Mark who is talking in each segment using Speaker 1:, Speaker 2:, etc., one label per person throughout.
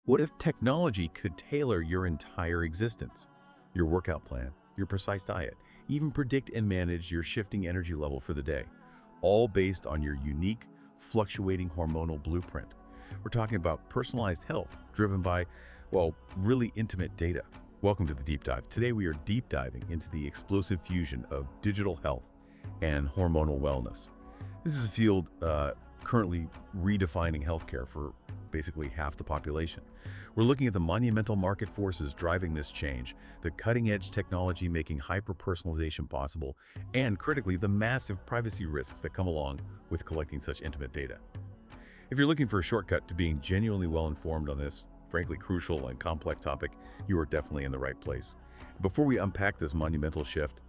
Speaker 1: What if technology could tailor your entire existence? Your workout plan, your precise diet, even predict and manage your shifting energy level for the day, all based on your unique, fluctuating hormonal blueprint. We're talking about personalized health driven by, well, really intimate data. Welcome to the Deep Dive. Today we are deep diving into the explosive fusion of digital health and hormonal wellness. This is a field currently redefining healthcare for basically half the population. We're looking at the monumental market forces driving this change, the cutting-edge technology making hyper-personalization possible, and critically, the massive privacy risks that come along with collecting such intimate data. If you're looking for a shortcut to being genuinely well-informed on this, frankly crucial and complex topic, you are definitely in the right place. Before we unpack this monumental shift,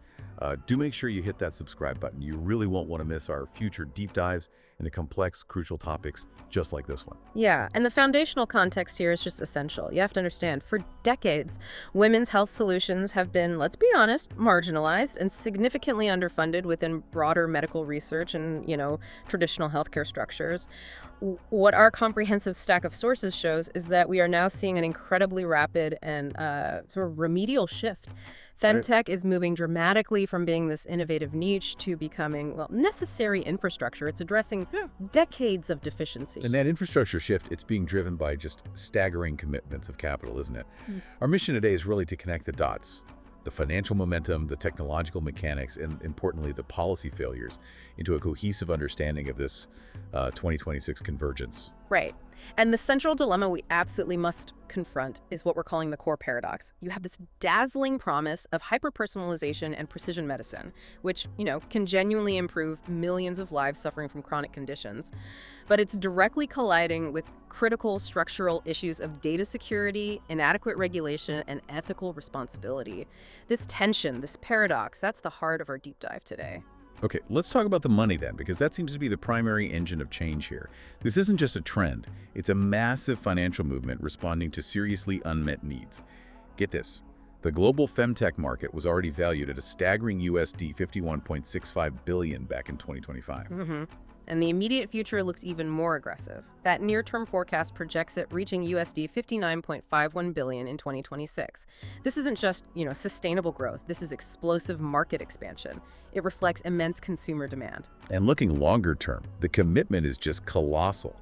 Speaker 1: do make sure you hit that subscribe button. You really won't want to miss our future deep dives into complex, crucial topics just like this one.
Speaker 2: Yeah, and the foundational context here is just essential. You have to understand, for decades, women's health solutions have been, let's be honest, marginalized and significantly underfunded within broader medical research and, traditional healthcare structures. What our comprehensive stack of sources shows is that we are now seeing an incredibly rapid and sort of remedial shift. FemTech is moving dramatically from being this innovative niche to becoming, well, necessary infrastructure. It's addressing decades of deficiencies.
Speaker 1: And that infrastructure shift, it's being driven by just staggering commitments of capital, isn't it? Our mission today is really to connect the dots, the financial momentum, the technological mechanics, and importantly, the policy failures into a cohesive understanding of this 2026 convergence.
Speaker 2: Right. And the central dilemma we absolutely must confront is what we're calling the core paradox. You have this dazzling promise of hyper-personalization and precision medicine, which, can genuinely improve millions of lives suffering from chronic conditions. But it's directly colliding with critical structural issues of data security, inadequate regulation, and ethical responsibility. This tension, this paradox, that's the heart of our deep dive today.
Speaker 1: Okay, let's talk about the money then, because that seems to be the primary engine of change here. This isn't just a trend, it's a massive financial movement responding to seriously unmet needs. Get this, the global femtech market was already valued at a staggering USD 51.65 billion back in 2025.
Speaker 2: And the immediate future looks even more aggressive. That near-term forecast projects it reaching USD 59.51 billion in 2026. This isn't just, sustainable growth. This is explosive market expansion. It reflects immense consumer demand.
Speaker 1: And looking longer term, the commitment is just colossal.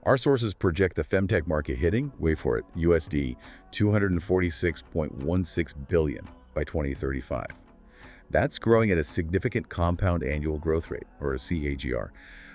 Speaker 1: Our sources project the femtech market hitting, wait for it, USD 246.16 billion by 2035. That's growing at a significant compound annual growth rate, or a CAGR,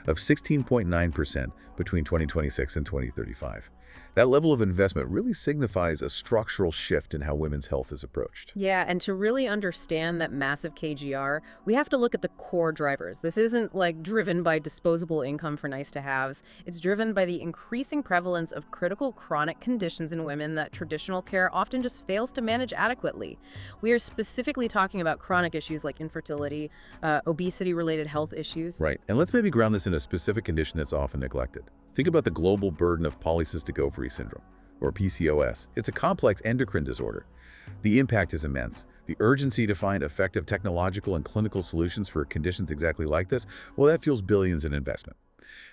Speaker 1: of 16.9% between 2026 and 2035. That level of investment really signifies a structural shift in how women's health is approached.
Speaker 2: Yeah, and to really understand that massive KGR, we have to look at the core drivers. This isn't driven by disposable income for nice to haves. It's driven by the increasing prevalence of critical chronic conditions in women that traditional care often just fails to manage adequately. We are specifically talking about chronic issues like infertility, obesity-related health issues.
Speaker 1: Right, and let's maybe ground this in a specific condition that's often neglected. Think about the global burden of polycystic ovary syndrome, or PCOS. It's a complex endocrine disorder. The impact is immense. The urgency to find effective technological and clinical solutions for conditions exactly like this, well, that fuels billions in investment.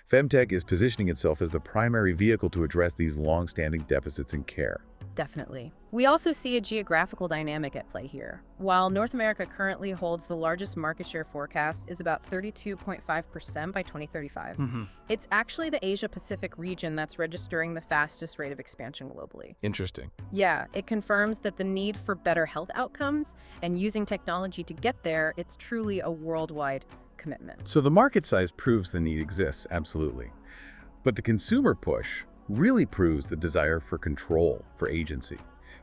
Speaker 1: FemTech is positioning itself as the primary vehicle to address these long-standing deficits in care.
Speaker 2: Definitely. We also see a geographical dynamic at play here. While North America currently holds the largest market share, forecast is about 32.5% by 2035. It's actually the Asia-Pacific region that's registering the fastest rate of expansion globally.
Speaker 1: Interesting.
Speaker 2: Yeah, it confirms that the need for better health outcomes and using technology to get there, it's truly a worldwide commitment.
Speaker 1: So the market size proves the need exists, absolutely. But the consumer push really proves the desire for control, for agency.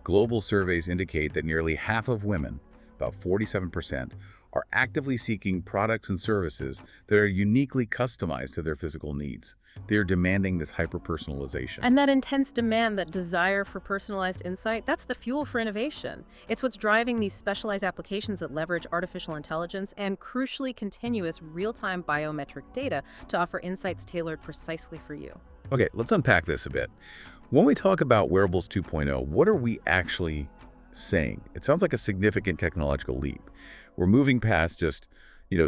Speaker 1: Global surveys indicate that nearly half of women, about 47%, are actively seeking products and services that are uniquely customized to their physical needs. They are demanding this hyper-personalization.
Speaker 2: And that intense demand, that desire for personalized insight, that's the fuel for innovation. It's what's driving these specialized applications that leverage artificial intelligence and, crucially, continuous real-time biometric data to offer insights tailored precisely for you.
Speaker 1: Okay, let's unpack this a bit. When we talk about Wearables 2.0, what are we actually saying? It sounds like a significant technological leap. We're moving past just,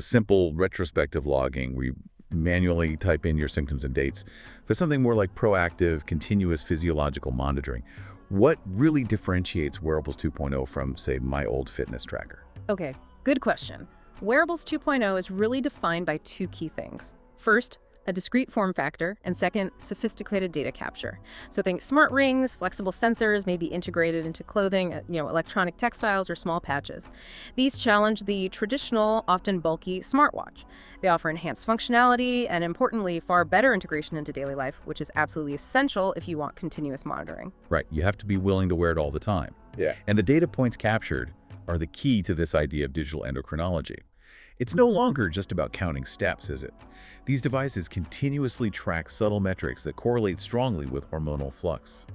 Speaker 1: simple retrospective logging. manually type in your symptoms and dates, but something more like proactive, continuous physiological monitoring. What really differentiates Wearables 2.0 from, say, my old fitness tracker?
Speaker 2: Okay, good question. Wearables 2.0 is really defined by two key things. First, a discrete form factor, and second, sophisticated data capture. So think smart rings, flexible sensors, maybe integrated into clothing, electronic textiles or small patches. These challenge the traditional, often bulky smartwatch. They offer enhanced functionality and, importantly, far better integration into daily life, which is absolutely essential if you want continuous monitoring.
Speaker 1: Right, you have to be willing to wear it all the time.
Speaker 3: Yeah.
Speaker 1: And the data points captured are the key to this idea of digital endocrinology. It's no longer just about counting steps, is it? These devices continuously track subtle metrics that correlate strongly with hormonal flux.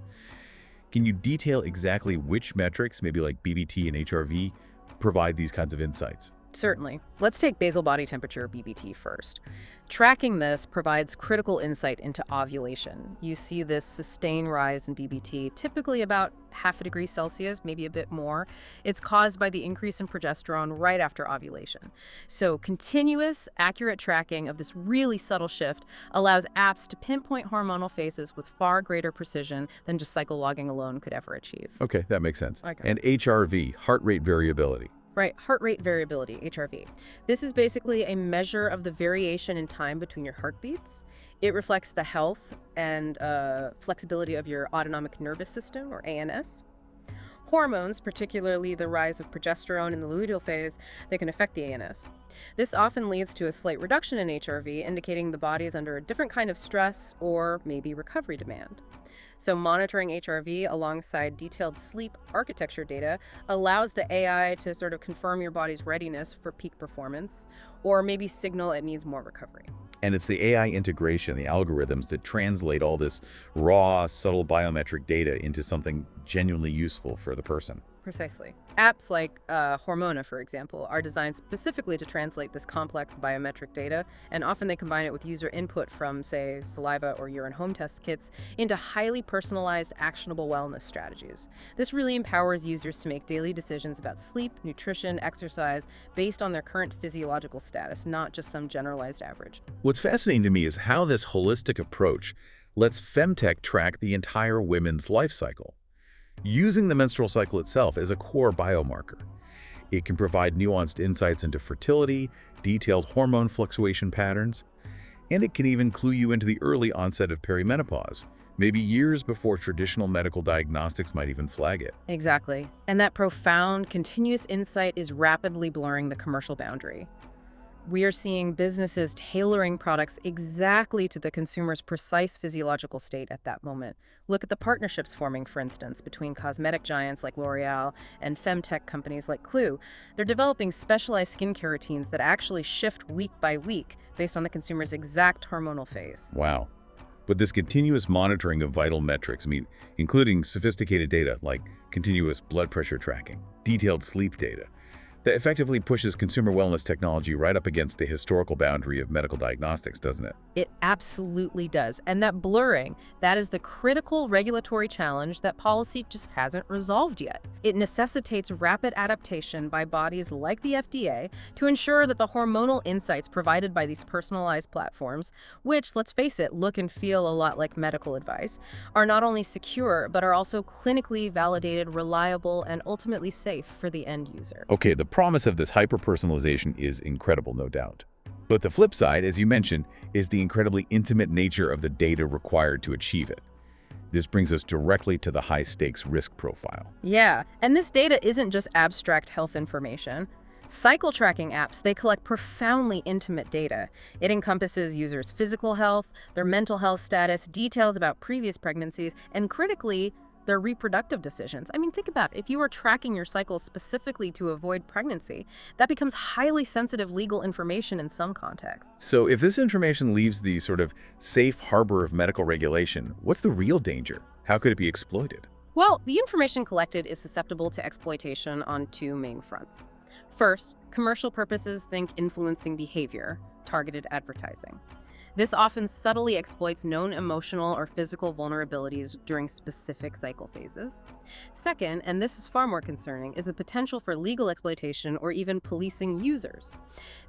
Speaker 1: Can you detail exactly which metrics, maybe like BBT and HRV, provide these kinds of insights?
Speaker 2: Certainly. Let's take basal body temperature, BBT, first. Tracking this provides critical insight into ovulation. You see this sustained rise in BBT, typically about half a degree Celsius, maybe a bit more. It's caused by the increase in progesterone right after ovulation. So continuous, accurate tracking of this really subtle shift allows apps to pinpoint hormonal phases with far greater precision than just cycle logging alone could ever achieve.
Speaker 1: Okay, that makes sense.
Speaker 2: Okay.
Speaker 1: And HRV, heart rate variability.
Speaker 2: Right, heart rate variability, HRV. This is basically a measure of the variation in time between your heartbeats. It reflects the health and flexibility of your autonomic nervous system, or ANS. Hormones, particularly the rise of progesterone in the luteal phase, they can affect the ANS. This often leads to a slight reduction in HRV, indicating the body is under a different kind of stress or maybe recovery demand. So monitoring HRV alongside detailed sleep architecture data allows the AI to sort of confirm your body's readiness for peak performance, or maybe signal it needs more recovery.
Speaker 1: And it's the AI integration, the algorithms that translate all this raw, subtle biometric data into something genuinely useful for the person.
Speaker 2: Precisely. Apps like Hormone, for example, are designed specifically to translate this complex biometric data, and often they combine it with user input from, say, saliva or urine home test kits into highly personalized, actionable wellness strategies. This really empowers users to make daily decisions about sleep, nutrition, exercise, based on their current physiological status, not just some generalized average.
Speaker 1: What's fascinating to me is how this holistic approach lets FemTech track the entire women's life cycle, using the menstrual cycle itself as a core biomarker. It can provide nuanced insights into fertility, detailed hormone fluctuation patterns, and it can even clue you into the early onset of perimenopause, maybe years before traditional medical diagnostics might even flag it.
Speaker 2: Exactly. And that profound, continuous insight is rapidly blurring the commercial boundary. We are seeing businesses tailoring products exactly to the consumer's precise physiological state at that moment. Look at the partnerships forming, for instance, between cosmetic giants like L'Oreal and FemTech companies like Clue. They're developing specialized skincare routines that actually shift week by week based on the consumer's exact hormonal phase.
Speaker 1: Wow. But this continuous monitoring of vital metrics, including sophisticated data like continuous blood pressure tracking, detailed sleep data, that effectively pushes consumer wellness technology right up against the historical boundary of medical diagnostics, doesn't it?
Speaker 2: It absolutely does. And that blurring, that is the critical regulatory challenge that policy just hasn't resolved yet. It necessitates rapid adaptation by bodies like the FDA to ensure that the hormonal insights provided by these personalized platforms, which, let's face it, look and feel a lot like medical advice, are not only secure, but are also clinically validated, reliable, and ultimately safe for the end user.
Speaker 1: Okay, the promise of this hyper-personalization is incredible, no doubt. But the flip side, as you mentioned, is the incredibly intimate nature of the data required to achieve it. This brings us directly to the high-stakes risk profile.
Speaker 2: Yeah, and this data isn't just abstract health information. Cycle tracking apps, they collect profoundly intimate data. It encompasses users' physical health, their mental health status, details about previous pregnancies, and critically, their reproductive decisions. I mean, think about it. If you are tracking your cycle specifically to avoid pregnancy, that becomes highly sensitive legal information in some contexts.
Speaker 1: So if this information leaves the sort of safe harbor of medical regulation, what's the real danger? How could it be exploited?
Speaker 2: Well, the information collected is susceptible to exploitation on two main fronts. First, commercial purposes, think influencing behavior, targeted advertising. This often subtly exploits known emotional or physical vulnerabilities during specific cycle phases. Second, and this is far more concerning, is the potential for legal exploitation or even policing users.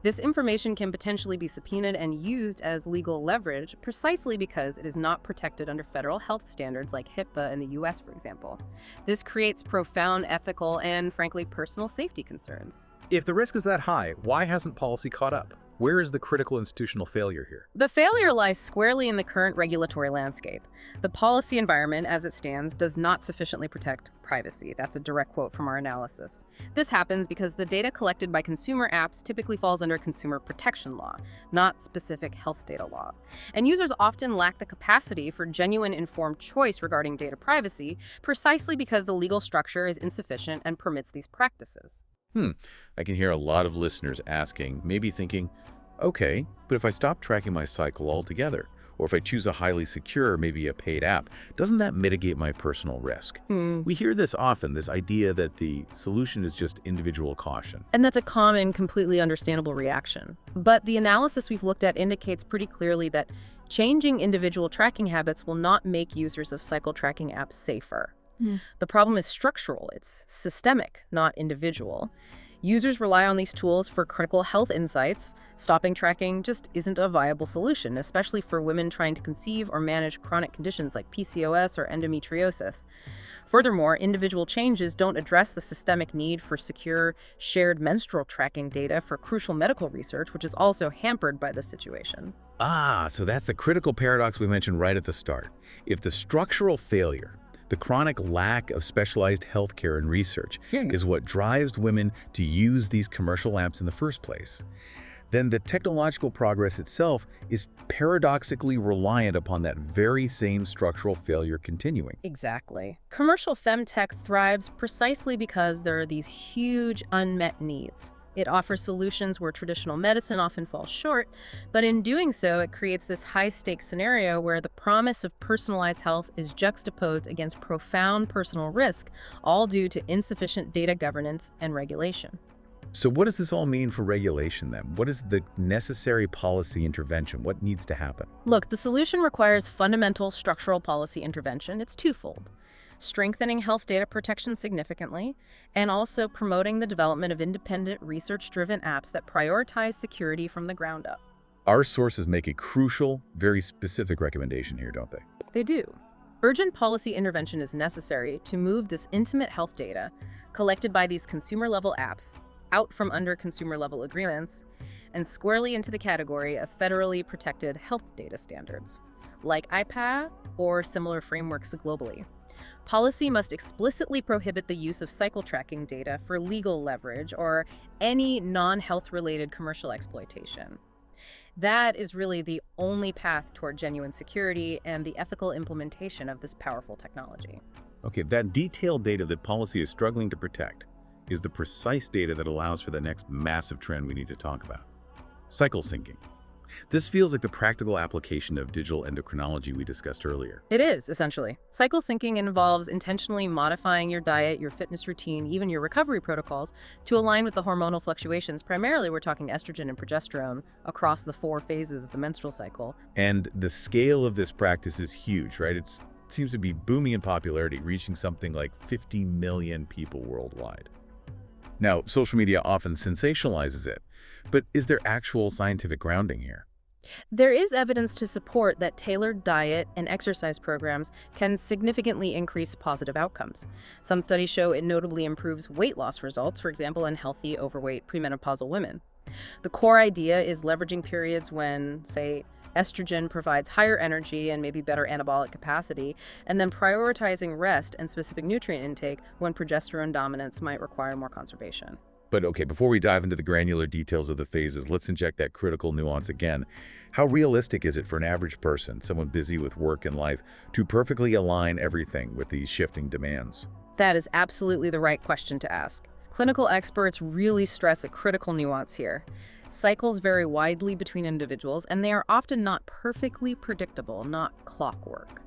Speaker 2: This information can potentially be subpoenaed and used as legal leverage precisely because it is not protected under federal health standards like HIPAA in the US, for example. This creates profound ethical and, frankly, personal safety concerns.
Speaker 3: If the risk is that high, why hasn't policy caught up? Where is the critical institutional failure here?
Speaker 2: The failure lies squarely in the current regulatory landscape. The policy environment, as it stands, does not sufficiently protect privacy. That's a direct quote from our analysis. This happens because the data collected by consumer apps typically falls under consumer protection law, not specific health data law. And users often lack the capacity for genuine informed choice regarding data privacy, precisely because the legal structure is insufficient and permits these practices.
Speaker 1: I can hear a lot of listeners asking, maybe thinking, okay, but if I stop tracking my cycle altogether, or if I choose a highly secure, maybe a paid app, doesn't that mitigate my personal risk? We hear this often, this idea that the solution is just individual caution.
Speaker 2: And that's a common, completely understandable reaction. But the analysis we've looked at indicates pretty clearly that changing individual tracking habits will not make users of cycle tracking apps safer. The problem is structural. It's systemic, not individual. Users rely on these tools for critical health insights. Stopping tracking just isn't a viable solution, especially for women trying to conceive or manage chronic conditions like PCOS or endometriosis. Furthermore, individual changes don't address the systemic need for secure, shared menstrual tracking data for crucial medical research, which is also hampered by this situation.
Speaker 1: So that's the critical paradox we mentioned right at the start. If the structural failure, the chronic lack of specialized healthcare and research is what drives women to use these commercial apps in the first place, then the technological progress itself is paradoxically reliant upon that very same structural failure continuing.
Speaker 2: Exactly. Commercial FemTech thrives precisely because there are these huge unmet needs. It offers solutions where traditional medicine often falls short, but in doing so, it creates this high-stakes scenario where the promise of personalized health is juxtaposed against profound personal risk, all due to insufficient data governance and regulation.
Speaker 1: So what does this all mean for regulation then? What is the necessary policy intervention? What needs to happen?
Speaker 2: Look, the solution requires fundamental structural policy intervention. It's twofold: strengthening health data protection significantly, and also promoting the development of independent, research-driven apps that prioritize security from the ground up.
Speaker 1: Our sources make a crucial, very specific recommendation here, don't they?
Speaker 2: They do. Urgent policy intervention is necessary to move this intimate health data collected by these consumer-level apps out from under consumer-level agreements and squarely into the category of federally protected health data standards, like IPA or similar frameworks globally. Policy must explicitly prohibit the use of cycle tracking data for legal leverage or any non-health-related commercial exploitation. That is really the only path toward genuine security and the ethical implementation of this powerful technology.
Speaker 1: Okay, that detailed data that policy is struggling to protect is the precise data that allows for the next massive trend we need to talk about: cycle syncing. This feels like the practical application of digital endocrinology we discussed earlier.
Speaker 2: It is, essentially. Cycle syncing involves intentionally modifying your diet, your fitness routine, even your recovery protocols to align with the hormonal fluctuations. Primarily, we're talking estrogen and progesterone across the 4 phases of the menstrual cycle.
Speaker 1: And the scale of this practice is huge, right? It seems to be booming in popularity, reaching something like 50 million people worldwide. Now, social media often sensationalizes it, but is there actual scientific grounding here?
Speaker 2: There is evidence to support that tailored diet and exercise programs can significantly increase positive outcomes. Some studies show it notably improves weight loss results, for example, in healthy, overweight, premenopausal women. The core idea is leveraging periods when, say, estrogen provides higher energy and maybe better anabolic capacity, and then prioritizing rest and specific nutrient intake when progesterone dominance might require more conservation.
Speaker 1: But okay, before we dive into the granular details of the phases, let's inject that critical nuance again. How realistic is it for an average person, someone busy with work and life, to perfectly align everything with these shifting demands?
Speaker 2: That is absolutely the right question to ask. Clinical experts really stress a critical nuance here. Cycles vary widely between individuals, and they are often not perfectly predictable, not clockwork.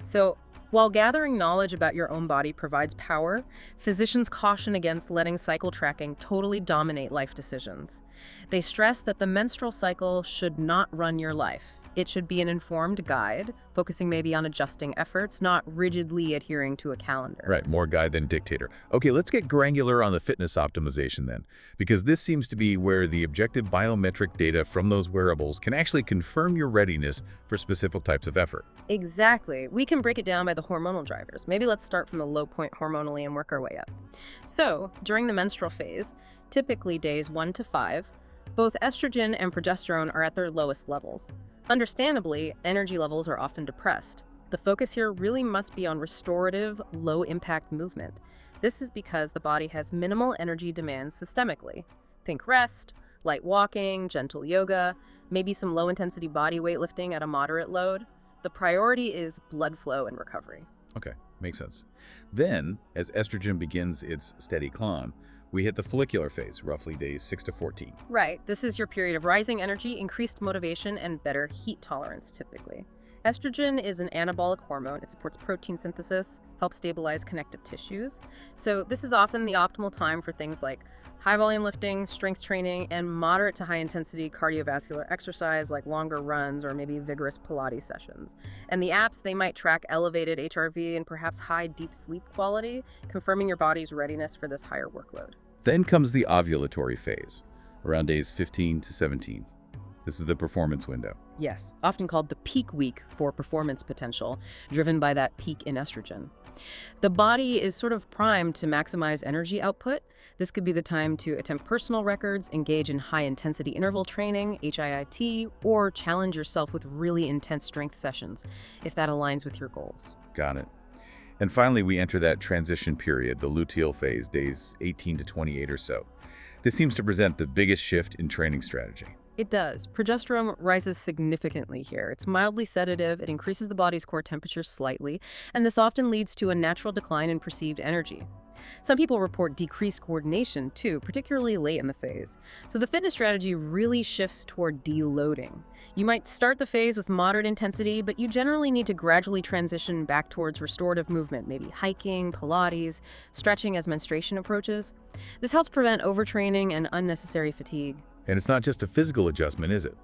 Speaker 2: So, while gathering knowledge about your own body provides power, physicians caution against letting cycle tracking totally dominate life decisions. They stress that the menstrual cycle should not run your life. It should be an informed guide, focusing maybe on adjusting efforts, not rigidly adhering to a calendar.
Speaker 1: Right, more guide than dictator. Okay, let's get granular on the fitness optimization then, because this seems to be where the objective biometric data from those wearables can actually confirm your readiness for specific types of effort.
Speaker 2: Exactly. We can break it down by the hormonal drivers. Maybe let's start from the low point hormonally and work our way up. So, during the menstrual phase, typically days 1 to 5, both estrogen and progesterone are at their lowest levels. Understandably, energy levels are often depressed. The focus here really must be on restorative, low-impact movement. This is because the body has minimal energy demands systemically. Think rest, light walking, gentle yoga, maybe some low-intensity body weightlifting at a moderate load. The priority is blood flow and recovery.
Speaker 1: Okay, makes sense. Then, as estrogen begins its steady climb, we hit the follicular phase, roughly days 6 to 14.
Speaker 2: Right, this is your period of rising energy, increased motivation, and better heat tolerance typically. Estrogen is an anabolic hormone. It supports protein synthesis, helps stabilize connective tissues. So this is often the optimal time for things like high volume lifting, strength training, and moderate to high intensity cardiovascular exercise like longer runs or maybe vigorous Pilates sessions. And the apps, they might track elevated HRV and perhaps high deep sleep quality, confirming your body's readiness for this higher workload.
Speaker 1: Then comes the ovulatory phase, around days 15 to 17. This is the performance window.
Speaker 2: Yes, often called the peak week for performance potential, driven by that peak in estrogen. The body is sort of primed to maximize energy output. This could be the time to attempt personal records, engage in high-intensity interval training, HIIT, or challenge yourself with really intense strength sessions, if that aligns with your goals.
Speaker 1: Got it. And finally, we enter that transition period, the luteal phase, days 18 to 28 or so. This seems to present the biggest shift in training strategy.
Speaker 2: It does. Progesterone rises significantly here. It's mildly sedative, it increases the body's core temperature slightly, and this often leads to a natural decline in perceived energy. Some people report decreased coordination too, particularly late in the phase. So the fitness strategy really shifts toward deloading. You might start the phase with moderate intensity, but you generally need to gradually transition back towards restorative movement, maybe hiking, Pilates, stretching as menstruation approaches. This helps prevent overtraining and unnecessary fatigue.
Speaker 1: And it's not just a physical adjustment, is it?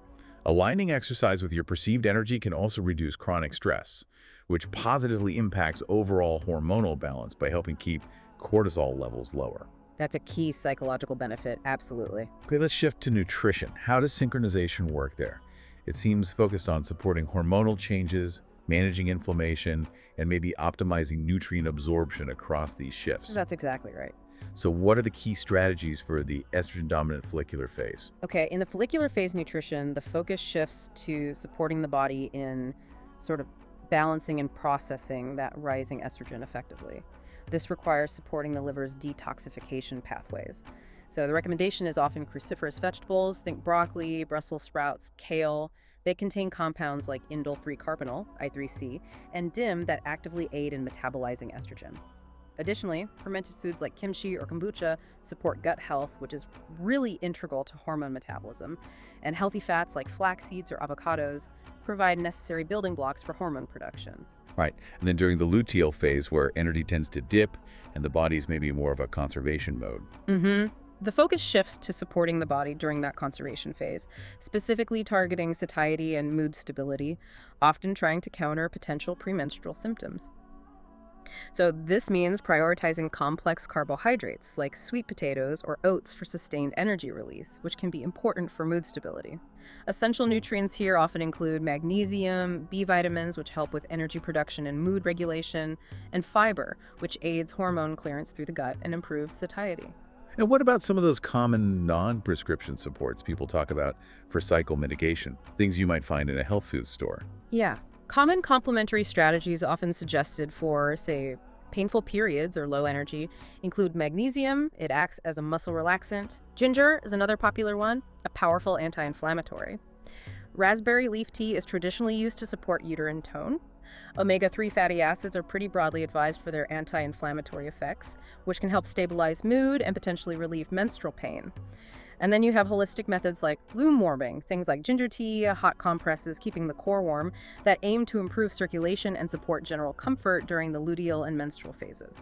Speaker 1: Aligning exercise with your perceived energy can also reduce chronic stress, which positively impacts overall hormonal balance by helping keep cortisol levels lower.
Speaker 2: That's a key psychological benefit, absolutely.
Speaker 1: Okay, let's shift to nutrition. How does synchronization work there? It seems focused on supporting hormonal changes, managing inflammation, and maybe optimizing nutrient absorption across these shifts.
Speaker 2: That's exactly right.
Speaker 1: So what are the key strategies for the estrogen-dominant follicular phase?
Speaker 2: Okay, in the follicular phase nutrition, the focus shifts to supporting the body in sort of balancing and processing that rising estrogen effectively. This requires supporting the liver's detoxification pathways. So the recommendation is often cruciferous vegetables, think broccoli, Brussels sprouts, kale. They contain compounds like indole-3 carbonyl, I3C, and DIM that actively aid in metabolizing estrogen. Additionally, fermented foods like kimchi or kombucha support gut health, which is really integral to hormone metabolism, and healthy fats like flax seeds or avocados provide necessary building blocks for hormone production.
Speaker 1: Right, and then during the luteal phase where energy tends to dip and the body's maybe more of a conservation mode.
Speaker 2: The focus shifts to supporting the body during that conservation phase, specifically targeting satiety and mood stability, often trying to counter potential premenstrual symptoms. So this means prioritizing complex carbohydrates like sweet potatoes or oats for sustained energy release, which can be important for mood stability. Essential nutrients here often include magnesium, B vitamins, which help with energy production and mood regulation, and fiber, which aids hormone clearance through the gut and improves satiety.
Speaker 1: And what about some of those common non-prescription supports people talk about for cycle mitigation, things you might find in a health food store?
Speaker 2: Yeah. Common complementary strategies often suggested for, say, painful periods or low energy include magnesium. It acts as a muscle relaxant. Ginger is another popular one, a powerful anti-inflammatory. Raspberry leaf tea is traditionally used to support uterine tone. Omega-3 fatty acids are pretty broadly advised for their anti-inflammatory effects, which can help stabilize mood and potentially relieve menstrual pain. And then you have holistic methods like womb warming, things like ginger tea, hot compresses, keeping the core warm, that aim to improve circulation and support general comfort during the luteal and menstrual phases.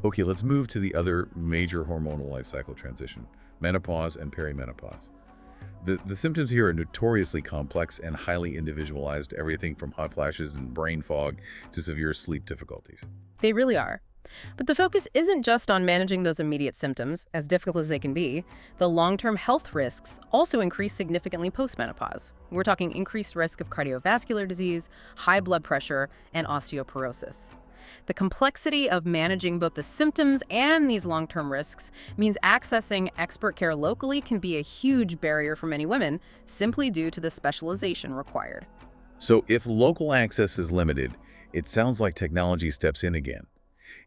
Speaker 1: Okay, let's move to the other major hormonal life cycle transition, menopause and perimenopause. The symptoms here are notoriously complex and highly individualized, everything from hot flashes and brain fog to severe sleep difficulties.
Speaker 2: They really are. But the focus isn't just on managing those immediate symptoms, as difficult as they can be. The long-term health risks also increase significantly postmenopause. We're talking increased risk of cardiovascular disease, high blood pressure, and osteoporosis. The complexity of managing both the symptoms and these long-term risks means accessing expert care locally can be a huge barrier for many women, simply due to the specialization required.
Speaker 1: So if local access is limited, it sounds like technology steps in again.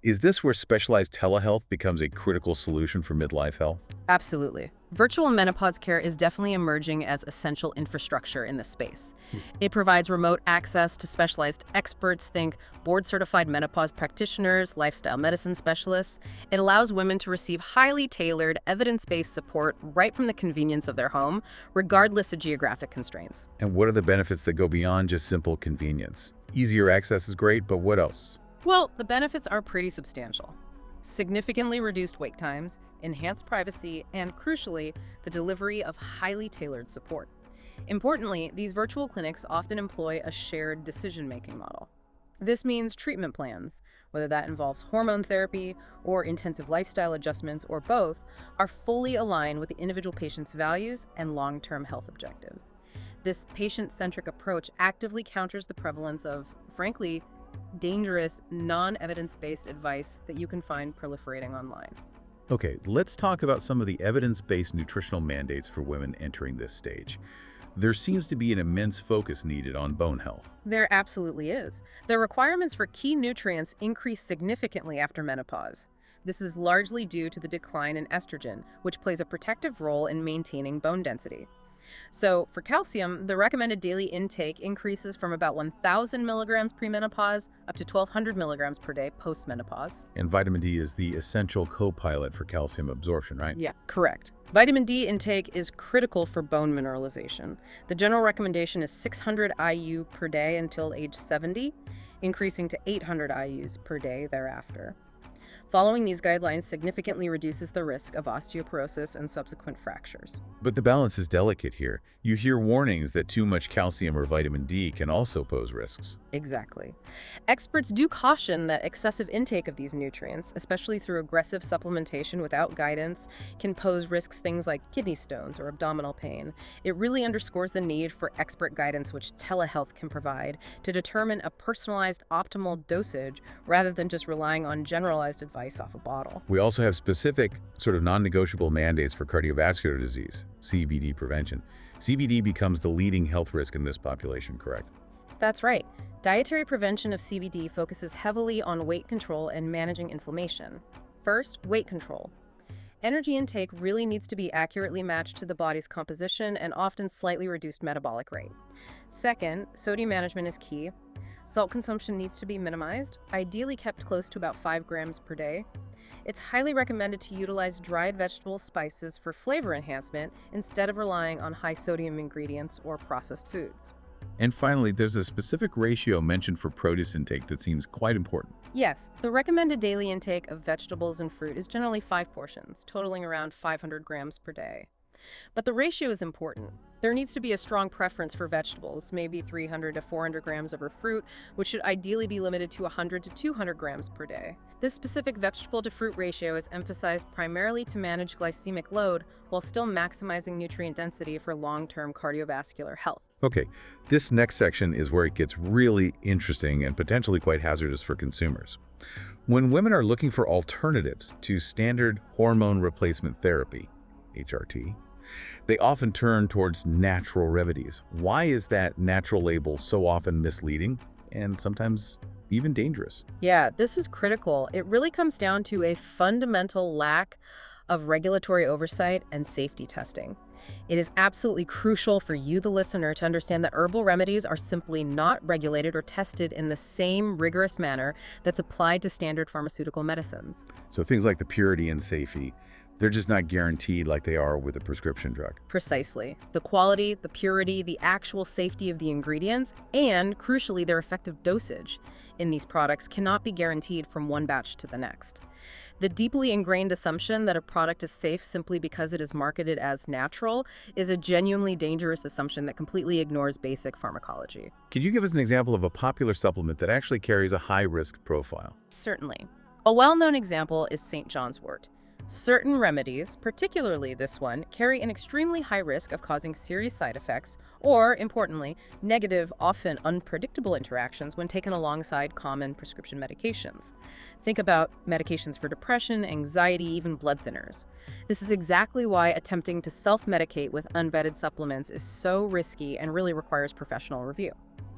Speaker 1: Is this where specialized telehealth becomes a critical solution for midlife health?
Speaker 2: Absolutely. Virtual menopause care is definitely emerging as essential infrastructure in this space. It provides remote access to specialized experts, think board-certified menopause practitioners, lifestyle medicine specialists. It allows women to receive highly tailored, evidence-based support right from the convenience of their home, regardless of geographic constraints.
Speaker 1: And what are the benefits that go beyond just simple convenience? Easier access is great, but what else?
Speaker 2: Well, the benefits are pretty substantial. Significantly reduced wait times, enhanced privacy, and crucially, the delivery of highly tailored support. Importantly, these virtual clinics often employ a shared decision-making model. This means treatment plans, whether that involves hormone therapy or intensive lifestyle adjustments or both, are fully aligned with the individual patient's values and long-term health objectives. This patient-centric approach actively counters the prevalence of, frankly, dangerous, non-evidence-based advice that you can find proliferating online.
Speaker 1: Okay, let's talk about some of the evidence-based nutritional mandates for women entering this stage. There seems to be an immense focus needed on bone health.
Speaker 2: There absolutely is. The requirements for key nutrients increase significantly after menopause. This is largely due to the decline in estrogen, which plays a protective role in maintaining bone density. So, for calcium, the recommended daily intake increases from about 1,000 milligrams premenopause up to 1,200 milligrams per day postmenopause.
Speaker 1: And vitamin D is the essential co-pilot for calcium absorption, right?
Speaker 2: Yeah, correct. Vitamin D intake is critical for bone mineralization. The general recommendation is 600 IU per day until age 70, increasing to 800 IUs per day thereafter. Following these guidelines significantly reduces the risk of osteoporosis and subsequent fractures.
Speaker 1: But the balance is delicate here. You hear warnings that too much calcium or vitamin D can also pose risks.
Speaker 2: Exactly. Experts do caution that excessive intake of these nutrients, especially through aggressive supplementation without guidance, can pose risks things like kidney stones or abdominal pain. It really underscores the need for expert guidance, which telehealth can provide, to determine a personalized optimal dosage rather than just relying on generalized advice off a bottle.
Speaker 1: We also have specific, sort of non-negotiable mandates for cardiovascular disease, CVD prevention. CVD becomes the leading health risk in this population, correct?
Speaker 2: That's right. Dietary prevention of CVD focuses heavily on weight control and managing inflammation. First, weight control. Energy intake really needs to be accurately matched to the body's composition and often slightly reduced metabolic rate. Second, sodium management is key. Salt consumption needs to be minimized, ideally kept close to about 5 grams per day. It's highly recommended to utilize dried vegetable spices for flavor enhancement instead of relying on high sodium ingredients or processed foods.
Speaker 1: And finally, there's a specific ratio mentioned for produce intake that seems quite important.
Speaker 2: Yes, the recommended daily intake of vegetables and fruit is generally 5 portions, totaling around 500 grams per day. But the ratio is important. There needs to be a strong preference for vegetables, maybe 300 to 400 grams over fruit, which should ideally be limited to 100 to 200 grams per day. This specific vegetable to fruit ratio is emphasized primarily to manage glycemic load while still maximizing nutrient density for long-term cardiovascular health.
Speaker 1: Okay, this next section is where it gets really interesting and potentially quite hazardous for consumers. When women are looking for alternatives to standard hormone replacement therapy, HRT, they often turn towards natural remedies. Why is that natural label so often misleading and sometimes even dangerous?
Speaker 2: Yeah, this is critical. It really comes down to a fundamental lack of regulatory oversight and safety testing. It is absolutely crucial for you, the listener, to understand that herbal remedies are simply not regulated or tested in the same rigorous manner that's applied to standard pharmaceutical medicines.
Speaker 1: So things like the purity and They're just not guaranteed like they are with a prescription drug.
Speaker 2: Precisely. The quality, the purity, the actual safety of the ingredients, and, crucially, their effective dosage in these products cannot be guaranteed from one batch to the next. The deeply ingrained assumption that a product is safe simply because it is marketed as natural is a genuinely dangerous assumption that completely ignores basic pharmacology.
Speaker 1: Could you give us an example of a popular supplement that actually carries a high-risk profile?
Speaker 2: Certainly. A well-known example is St. John's wort. Certain remedies, particularly this one, carry an extremely high risk of causing serious side effects or, importantly, negative, often unpredictable interactions when taken alongside common prescription medications. Think about medications for depression, anxiety, even blood thinners. This is exactly why attempting to self-medicate with unvetted supplements is so risky and really requires professional review.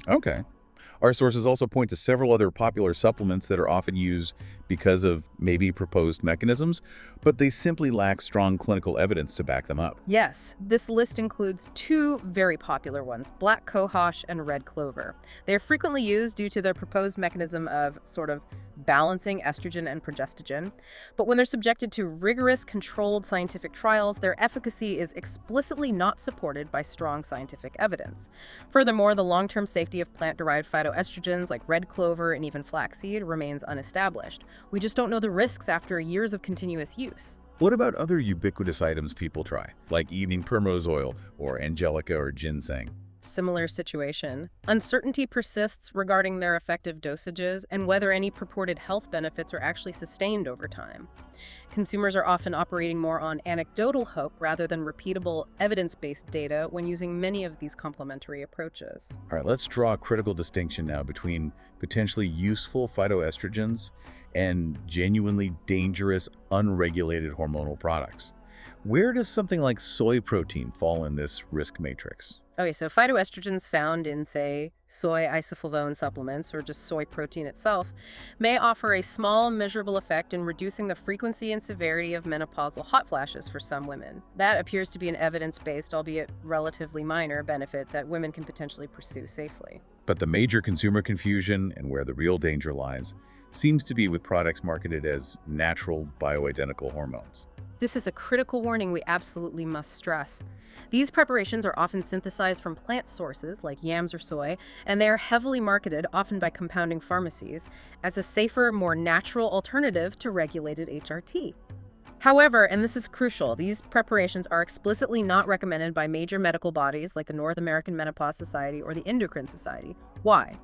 Speaker 1: Okay. Our sources also point to several other popular supplements that are often used because of maybe proposed mechanisms, but they simply lack strong clinical evidence to back them up.
Speaker 2: Yes, this list includes two very popular ones, black cohosh and red clover. They are frequently used due to their proposed mechanism of sort of balancing estrogen and progestogen, but when they're subjected to rigorous, controlled scientific trials, their efficacy is explicitly not supported by strong scientific evidence. Furthermore, the long-term safety of plant-derived phytoestrogens like red clover and even flaxseed remains unestablished. We just don't know the risks after years of continuous use.
Speaker 1: What about other ubiquitous items people try, like evening primrose oil or angelica or ginseng?
Speaker 2: Similar situation. Uncertainty persists regarding their effective dosages and whether any purported health benefits are actually sustained over time. Consumers are often operating more on anecdotal hope rather than repeatable, evidence-based data when using many of these complementary approaches.
Speaker 1: All right, let's draw a critical distinction now between potentially useful phytoestrogens and genuinely dangerous, unregulated hormonal products. Where does something like soy protein fall in this risk matrix?
Speaker 2: Okay, so phytoestrogens found in, say, soy isoflavone supplements or just soy protein itself may offer a small, measurable effect in reducing the frequency and severity of menopausal hot flashes for some women. That appears to be an evidence-based, albeit relatively minor, benefit that women can potentially pursue safely.
Speaker 1: But the major consumer confusion and where the real danger lies seems to be with products marketed as natural bioidentical hormones.
Speaker 2: This is a critical warning we absolutely must stress. These preparations are often synthesized from plant sources like yams or soy, and they are heavily marketed, often by compounding pharmacies, as a safer, more natural alternative to regulated HRT. However, and this is crucial, these preparations are explicitly not recommended by major medical bodies like the North American Menopause Society or the Endocrine Society. Why?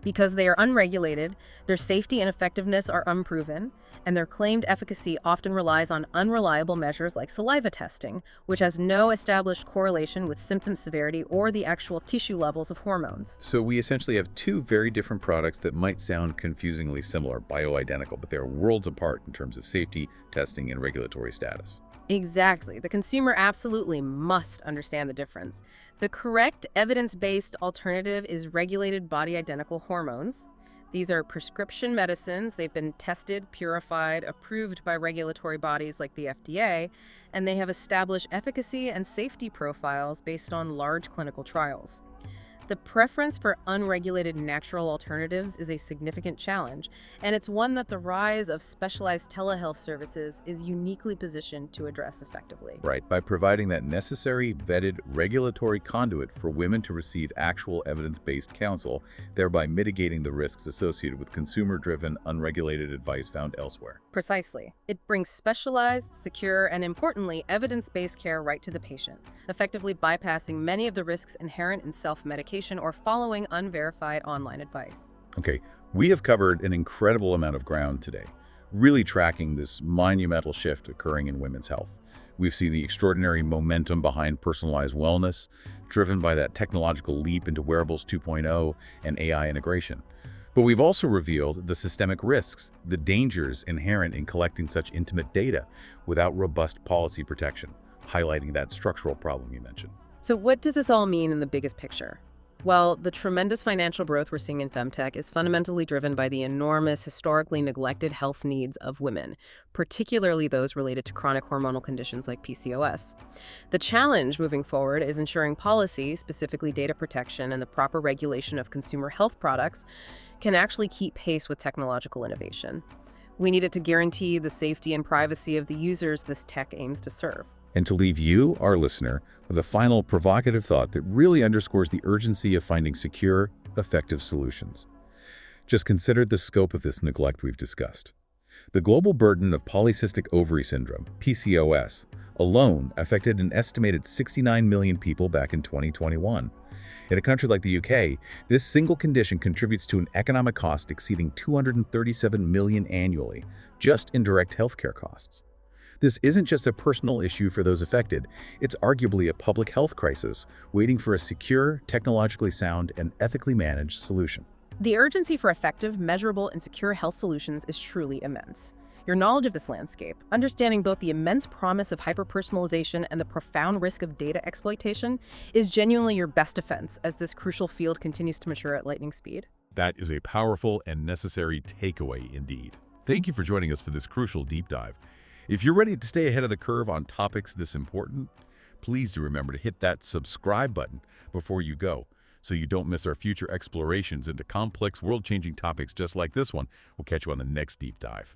Speaker 2: Because they are unregulated, their safety and effectiveness are unproven, and their claimed efficacy often relies on unreliable measures like saliva testing, which has no established correlation with symptom severity or the actual tissue levels of hormones.
Speaker 1: So we essentially have two very different products that might sound confusingly similar, bioidentical, but they're worlds apart in terms of safety, testing, and regulatory status.
Speaker 2: Exactly. The consumer absolutely must understand the difference. The correct evidence-based alternative is regulated body-identical hormones. These are prescription medicines. They've been tested, purified, approved by regulatory bodies like the FDA, and they have established efficacy and safety profiles based on large clinical trials. The preference for unregulated natural alternatives is a significant challenge, and it's one that the rise of specialized telehealth services is uniquely positioned to address effectively.
Speaker 1: Right, by providing that necessary, vetted, regulatory conduit for women to receive actual evidence-based counsel, thereby mitigating the risks associated with consumer-driven, unregulated advice found elsewhere.
Speaker 2: Precisely. It brings specialized, secure, and importantly, evidence-based care right to the patient, effectively bypassing many of the risks inherent in self-medication or following unverified online advice.
Speaker 1: Okay, we have covered an incredible amount of ground today, really tracking this monumental shift occurring in women's health. We've seen the extraordinary momentum behind personalized wellness, driven by that technological leap into Wearables 2.0 and AI integration. But we've also revealed the systemic risks, the dangers inherent in collecting such intimate data without robust policy protection, highlighting that structural problem you mentioned.
Speaker 2: So what does this all mean in the biggest picture? Well, the tremendous financial growth we're seeing in FemTech is fundamentally driven by the enormous, historically neglected health needs of women, particularly those related to chronic hormonal conditions like PCOS. The challenge moving forward is ensuring policy, specifically data protection and the proper regulation of consumer health products, can actually keep pace with technological innovation. We need it to guarantee the safety and privacy of the users this tech aims to serve.
Speaker 1: And to leave you, our listener, with a final provocative thought that really underscores the urgency of finding secure, effective solutions. Just consider the scope of this neglect we've discussed. The global burden of polycystic ovary syndrome, PCOS, alone affected an estimated 69 million people back in 2021. In a country like the UK, this single condition contributes to an economic cost exceeding $237 million annually, just in direct healthcare costs. This isn't just a personal issue for those affected, it's arguably a public health crisis waiting for a secure, technologically sound, and ethically managed solution.
Speaker 2: The urgency for effective, measurable, and secure health solutions is truly immense. Your knowledge of this landscape, understanding both the immense promise of hyper-personalization and the profound risk of data exploitation, is genuinely your best defense as this crucial field continues to mature at lightning speed.
Speaker 1: That is a powerful and necessary takeaway indeed. Thank you for joining us for this crucial deep dive. If you're ready to stay ahead of the curve on topics this important, please do remember to hit that subscribe button before you go, so you don't miss our future explorations into complex, world-changing topics just like this one. We'll catch you on the next deep dive.